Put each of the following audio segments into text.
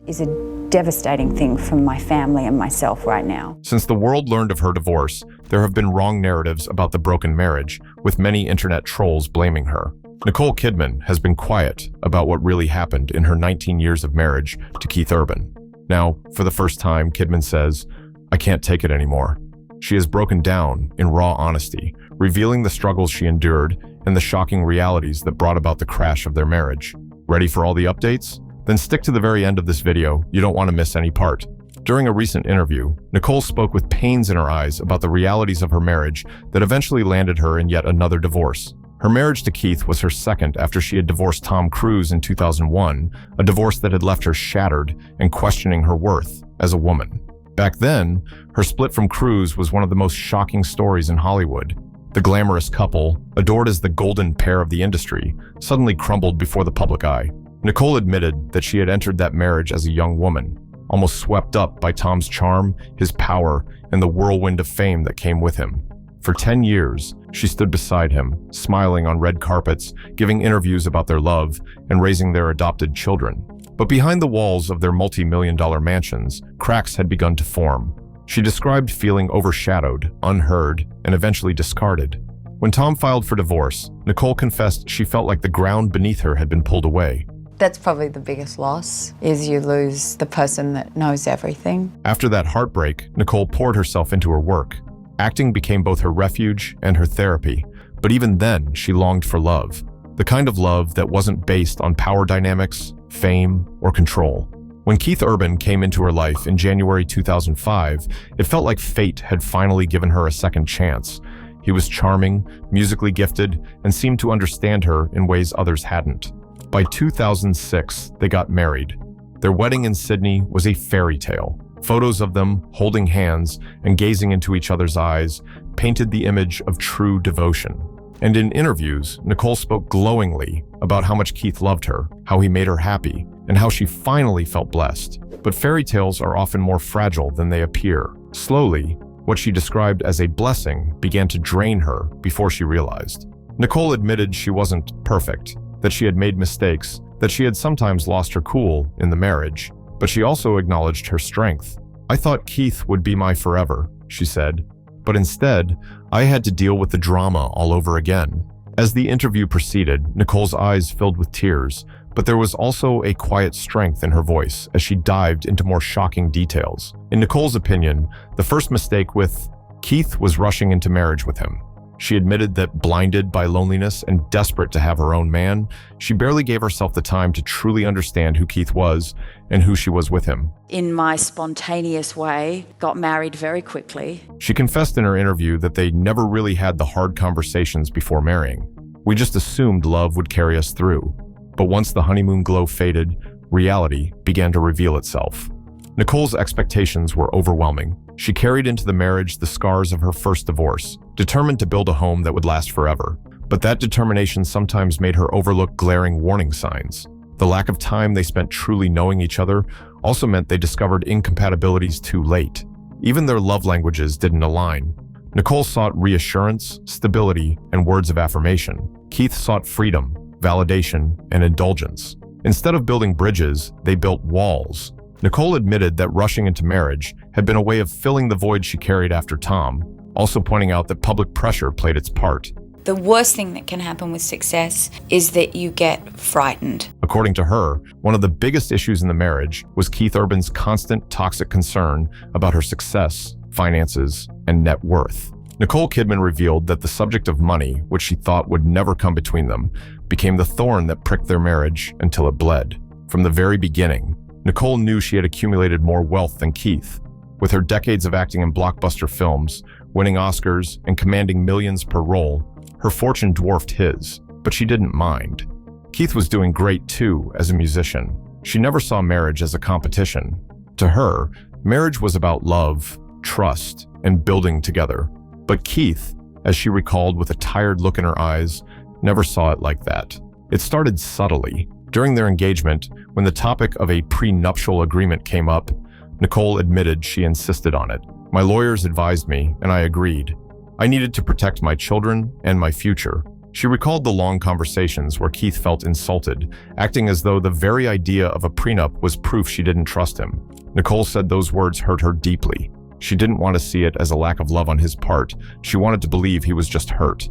is a devastating thing for my family and myself right now. Since the world learned of her divorce, there have been wrong narratives about the broken marriage, with many internet trolls blaming her. Nicole Kidman has been quiet about what really happened in her 19 years of marriage to Keith Urban. Now, for the first time, Kidman says, "I can't take it anymore." She has broken down in raw honesty, revealing the struggles she endured and the shocking realities that brought about the crash of their marriage. Ready for all the updates? Then stick to the very end of this video. You don't want to miss any part. During a recent interview, Nicole spoke with pains in her eyes about the realities of her marriage that eventually landed her in yet another divorce. Her marriage to Keith was her second after she had divorced Tom Cruise in 2001, a divorce that had left her shattered and questioning her worth as a woman. Back then, her split from Cruise was one of the most shocking stories in Hollywood. The glamorous couple, adored as the golden pair of the industry, suddenly crumbled before the public eye. Nicole admitted that she had entered that marriage as a young woman, almost swept up by Tom's charm, his power, and the whirlwind of fame that came with him. For 10 years, she stood beside him, smiling on red carpets, giving interviews about their love, and raising their adopted children. But behind the walls of their multi-million-dollar mansions, cracks had begun to form. She described feeling overshadowed, unheard, and eventually discarded. When Tom filed for divorce, Nicole confessed she felt like the ground beneath her had been pulled away. That's probably the biggest loss, is you lose the person that knows everything. After that heartbreak, Nicole poured herself into her work. Acting became both her refuge and her therapy, but even then, she longed for love. The kind of love that wasn't based on power dynamics, fame, or control. When Keith Urban came into her life in January 2005, it felt like fate had finally given her a second chance. He was charming, musically gifted, and seemed to understand her in ways others hadn't. By 2006, they got married. Their wedding in Sydney was a fairy tale. Photos of them holding hands and gazing into each other's eyes painted the image of true devotion. And in interviews, Nicole spoke glowingly about how much Keith loved her, how he made her happy, and how she finally felt blessed. But fairy tales are often more fragile than they appear. Slowly, what she described as a blessing began to drain her before she realized. Nicole admitted she wasn't perfect, that she had made mistakes, that she had sometimes lost her cool in the marriage, but she also acknowledged her strength. "I thought Keith would be my forever," she said, "but instead, I had to deal with the drama all over again." As the interview proceeded, Nicole's eyes filled with tears, but there was also a quiet strength in her voice as she dived into more shocking details. In Nicole's opinion, the first mistake with Keith was rushing into marriage with him. She admitted that blinded by loneliness and desperate to have her own man, she barely gave herself the time to truly understand who Keith was and who she was with him. In my spontaneous way, got married very quickly. She confessed in her interview that they never really had the hard conversations before marrying. "We just assumed love would carry us through." But once the honeymoon glow faded, reality began to reveal itself. Nicole's expectations were overwhelming. She carried into the marriage the scars of her first divorce, determined to build a home that would last forever. But that determination sometimes made her overlook glaring warning signs. The lack of time they spent truly knowing each other also meant they discovered incompatibilities too late. Even their love languages didn't align. Nicole sought reassurance, stability, and words of affirmation. Keith sought freedom, validation, and indulgence. Instead of building bridges, they built walls. Nicole admitted that rushing into marriage had been a way of filling the void she carried after Tom, also pointing out that public pressure played its part. The worst thing that can happen with success is that you get frightened. According to her, one of the biggest issues in the marriage was Keith Urban's constant toxic concern about her success, finances, and net worth. Nicole Kidman revealed that the subject of money, which she thought would never come between them, became the thorn that pricked their marriage until it bled. From the very beginning, Nicole knew she had accumulated more wealth than Keith. With her decades of acting in blockbuster films, winning Oscars, and commanding millions per role, her fortune dwarfed his, but she didn't mind. Keith was doing great too as a musician. She never saw marriage as a competition. To her, marriage was about love, trust, and building together. But Keith, as she recalled with a tired look in her eyes, never saw it like that. It started subtly. During their engagement, when the topic of a prenuptial agreement came up, Nicole admitted she insisted on it. "My lawyers advised me, and I agreed. I needed to protect my children and my future," She recalled the long conversations where Keith felt insulted, acting as though the very idea of a prenup was proof she didn't trust him. Nicole said those words hurt her deeply. She didn't want to see it as a lack of love on his part. She wanted to believe he was just hurt.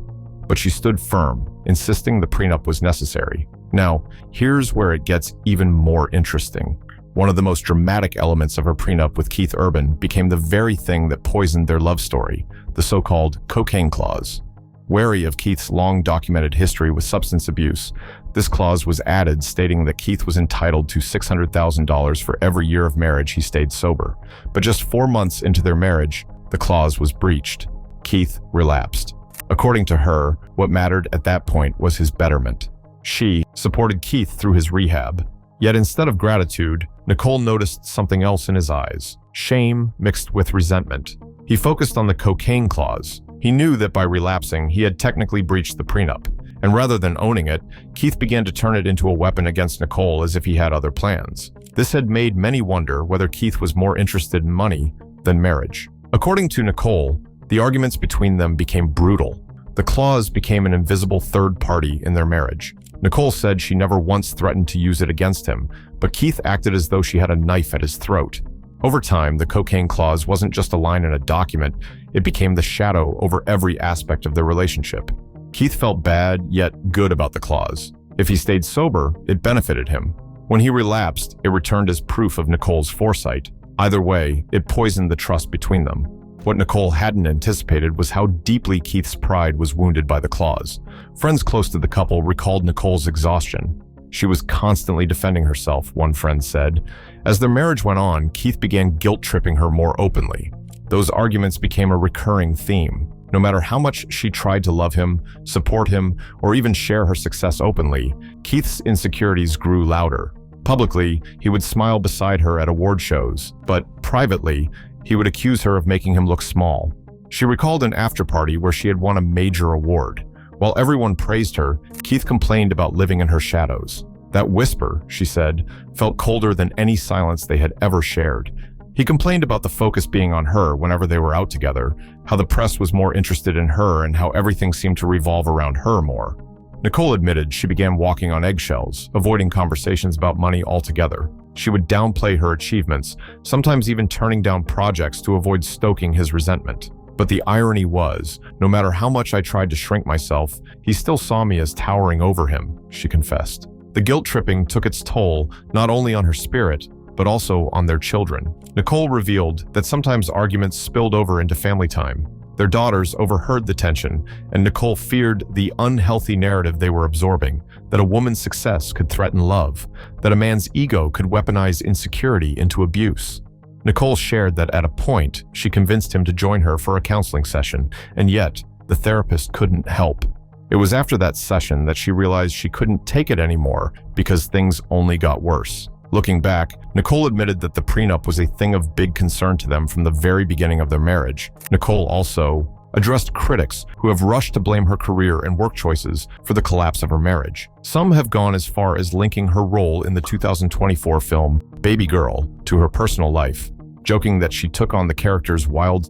But she stood firm, insisting the prenup was necessary. Now, here's where it gets even more interesting. One of the most dramatic elements of her prenup with Keith Urban became the very thing that poisoned their love story, the so-called cocaine clause. Wary of Keith's long-documented history with substance abuse, this clause was added stating that Keith was entitled to $600,000 for every year of marriage he stayed sober. But just 4 months into their marriage, the clause was breached. Keith relapsed. According to her, what mattered at that point was his betterment. She supported Keith through his rehab. Yet instead of gratitude, Nicole noticed something else in his eyes: shame mixed with resentment. He focused on the cocaine clause. He knew that by relapsing, he had technically breached the prenup. And rather than owning it, Keith began to turn it into a weapon against Nicole as if he had other plans. This had made many wonder whether Keith was more interested in money than marriage. According to Nicole, the arguments between them became brutal. The clause became an invisible third party in their marriage. Nicole said she never once threatened to use it against him, but Keith acted as though she had a knife at his throat. Over time, the cocaine clause wasn't just a line in a document, it became the shadow over every aspect of their relationship. Keith felt bad, yet good about the clause. If he stayed sober, it benefited him. When he relapsed, it returned as proof of Nicole's foresight. Either way, it poisoned the trust between them. What Nicole hadn't anticipated was how deeply Keith's pride was wounded by the clause. Friends close to the couple recalled Nicole's exhaustion. She was constantly defending herself, one friend said. As their marriage went on, Keith began guilt-tripping her more openly. Those arguments became a recurring theme. No matter how much she tried to love him, support him, or even share her success openly, Keith's insecurities grew louder. Publicly, he would smile beside her at award shows, but privately, he would accuse her of making him look small. She recalled an after-party where she had won a major award. While everyone praised her, Keith complained about living in her shadows. That whisper, she said, felt colder than any silence they had ever shared. He complained about the focus being on her whenever they were out together, how the press was more interested in her and how everything seemed to revolve around her more. Nicole admitted she began walking on eggshells, avoiding conversations about money altogether. She would downplay her achievements, sometimes even turning down projects to avoid stoking his resentment. But the irony was, no matter how much I tried to shrink myself, he still saw me as towering over him, she confessed. The guilt-tripping took its toll not only on her spirit, but also on their children. Nicole revealed that sometimes arguments spilled over into family time. Their daughters overheard the tension, and Nicole feared the unhealthy narrative they were absorbing, that a woman's success could threaten love, that a man's ego could weaponize insecurity into abuse. Nicole shared that at a point, she convinced him to join her for a counseling session, and yet, the therapist couldn't help. It was after that session that she realized she couldn't take it anymore because things only got worse. Looking back, Nicole admitted that the prenup was a thing of big concern to them from the very beginning of their marriage. Nicole also addressed critics who have rushed to blame her career and work choices for the collapse of her marriage. Some have gone as far as linking her role in the 2024 film Baby Girl to her personal life, joking that she took on the character's wild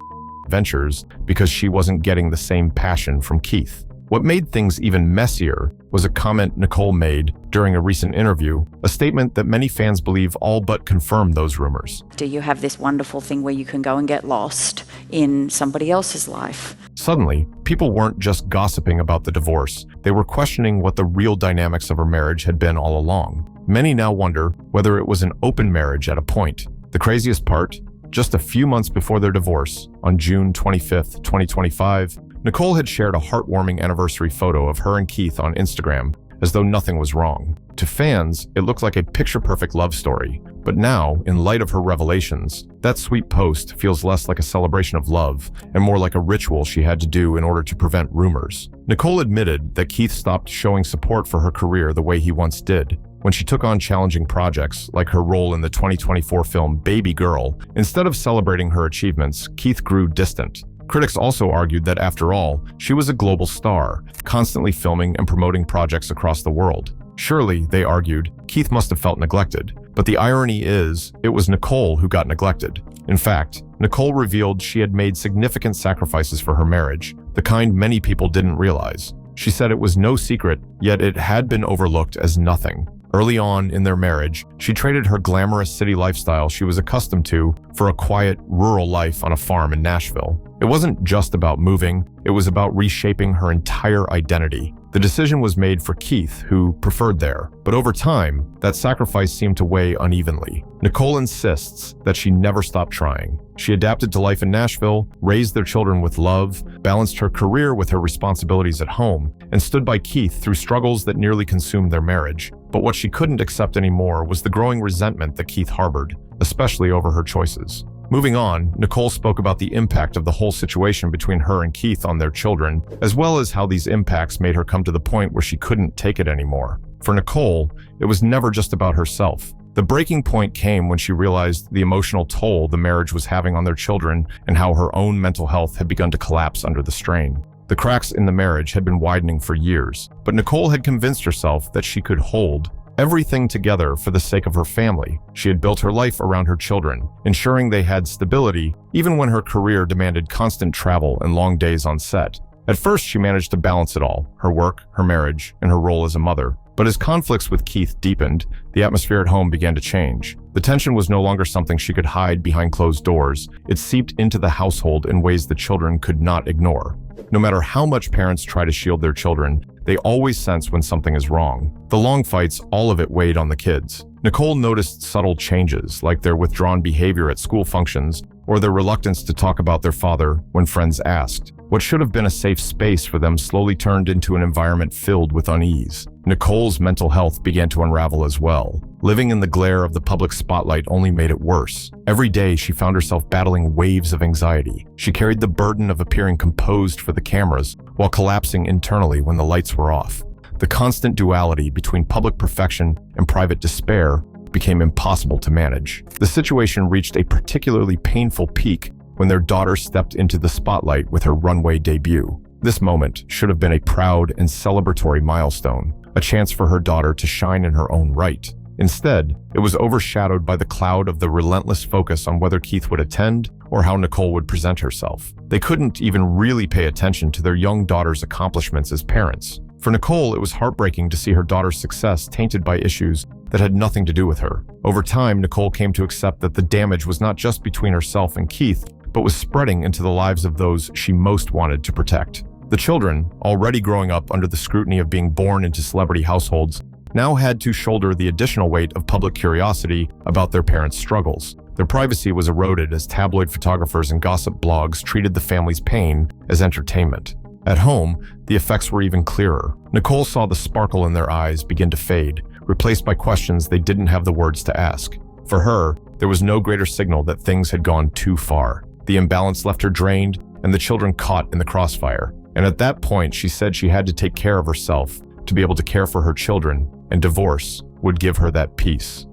ventures because she wasn't getting the same passion from Keith. What made things even messier was a comment Nicole made during a recent interview, a statement that many fans believe all but confirmed those rumors. Do you have this wonderful thing where you can go and get lost in somebody else's life? Suddenly, people weren't just gossiping about the divorce, they were questioning what the real dynamics of her marriage had been all along. Many now wonder whether it was an open marriage at a point. The craziest part, just a few months before their divorce, on June 25th, 2025, Nicole had shared a heartwarming anniversary photo of her and Keith on Instagram, as though nothing was wrong. To fans, it looked like a picture-perfect love story. But now, in light of her revelations, that sweet post feels less like a celebration of love and more like a ritual she had to do in order to prevent rumors. Nicole admitted that Keith stopped showing support for her career the way he once did. When she took on challenging projects, like her role in the 2024 film Baby Girl, instead of celebrating her achievements, Keith grew distant. Critics also argued that, after all, she was a global star, constantly filming and promoting projects across the world. Surely, they argued, Keith must have felt neglected. But the irony is, it was Nicole who got neglected. In fact, Nicole revealed she had made significant sacrifices for her marriage, the kind many people didn't realize. She said it was no secret, yet it had been overlooked as nothing. Early on in their marriage, she traded her glamorous city lifestyle she was accustomed to for a quiet, rural life on a farm in Nashville. It wasn't just about moving, it was about reshaping her entire identity. The decision was made for Keith, who preferred there, but over time, that sacrifice seemed to weigh unevenly. Nicole insists that she never stopped trying. She adapted to life in Nashville, raised their children with love, balanced her career with her responsibilities at home, and stood by Keith through struggles that nearly consumed their marriage. But what she couldn't accept anymore was the growing resentment that Keith harbored, especially over her choices. Moving on, Nicole spoke about the impact of the whole situation between her and Keith on their children, as well as how these impacts made her come to the point where she couldn't take it anymore. For Nicole, it was never just about herself. The breaking point came when she realized the emotional toll the marriage was having on their children and how her own mental health had begun to collapse under the strain. The cracks in the marriage had been widening for years, but Nicole had convinced herself that she could hold everything together for the sake of her family. She had built her life around her children, ensuring they had stability even when her career demanded constant travel and long days on set. At first, she managed to balance it all, her work, her marriage, and her role as a mother. But as conflicts with Keith deepened, the atmosphere at home began to change. The tension was no longer something she could hide behind closed doors. It seeped into the household in ways the children could not ignore. No matter how much parents try to shield their children, they always sense when something is wrong. The long fights, all of it weighed on the kids. Nicole noticed subtle changes, like their withdrawn behavior at school functions or their reluctance to talk about their father when friends asked. What should have been a safe space for them slowly turned into an environment filled with unease. Nicole's mental health began to unravel as well. Living in the glare of the public spotlight only made it worse. Every day, she found herself battling waves of anxiety. She carried the burden of appearing composed for the cameras while collapsing internally when the lights were off. The constant duality between public perfection and private despair became impossible to manage. The situation reached a particularly painful peak when their daughter stepped into the spotlight with her runway debut. This moment should have been a proud and celebratory milestone, a chance for her daughter to shine in her own right. Instead, it was overshadowed by the cloud of the relentless focus on whether Keith would attend or how Nicole would present herself. They couldn't even really pay attention to their young daughter's accomplishments as parents. For Nicole, it was heartbreaking to see her daughter's success tainted by issues that had nothing to do with her. Over time, Nicole came to accept that the damage was not just between herself and Keith, but was spreading into the lives of those she most wanted to protect. The children, already growing up under the scrutiny of being born into celebrity households, now had to shoulder the additional weight of public curiosity about their parents' struggles. Their privacy was eroded as tabloid photographers and gossip blogs treated the family's pain as entertainment. At home, the effects were even clearer. Nicole saw the sparkle in their eyes begin to fade, replaced by questions they didn't have the words to ask. For her, there was no greater signal that things had gone too far. The imbalance left her drained, and the children caught in the crossfire. And at that point, she said she had to take care of herself to be able to care for her children, and divorce would give her that peace.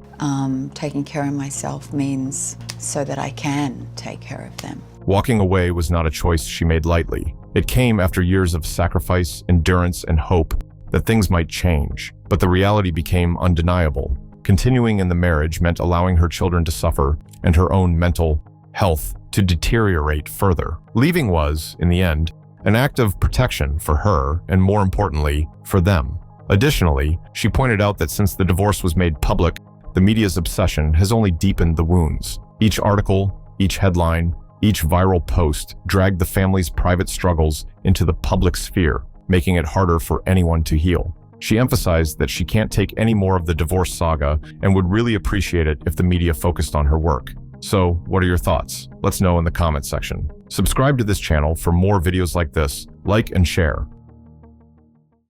Taking care of myself means so that I can take care of them. Walking away was not a choice she made lightly. It came after years of sacrifice, endurance, and hope that things might change. But the reality became undeniable. Continuing in the marriage meant allowing her children to suffer and her own mental health to deteriorate further. Leaving was, in the end, an act of protection for her and, more importantly, for them. Additionally, she pointed out that since the divorce was made public, the media's obsession has only deepened the wounds. Each article, each headline, each viral post dragged the family's private struggles into the public sphere, making it harder for anyone to heal. She emphasized that she can't take any more of the divorce saga and would really appreciate it if the media focused on her work. So, what are your thoughts? Let's know in the comments section. Subscribe to this channel for more videos like this, like and share,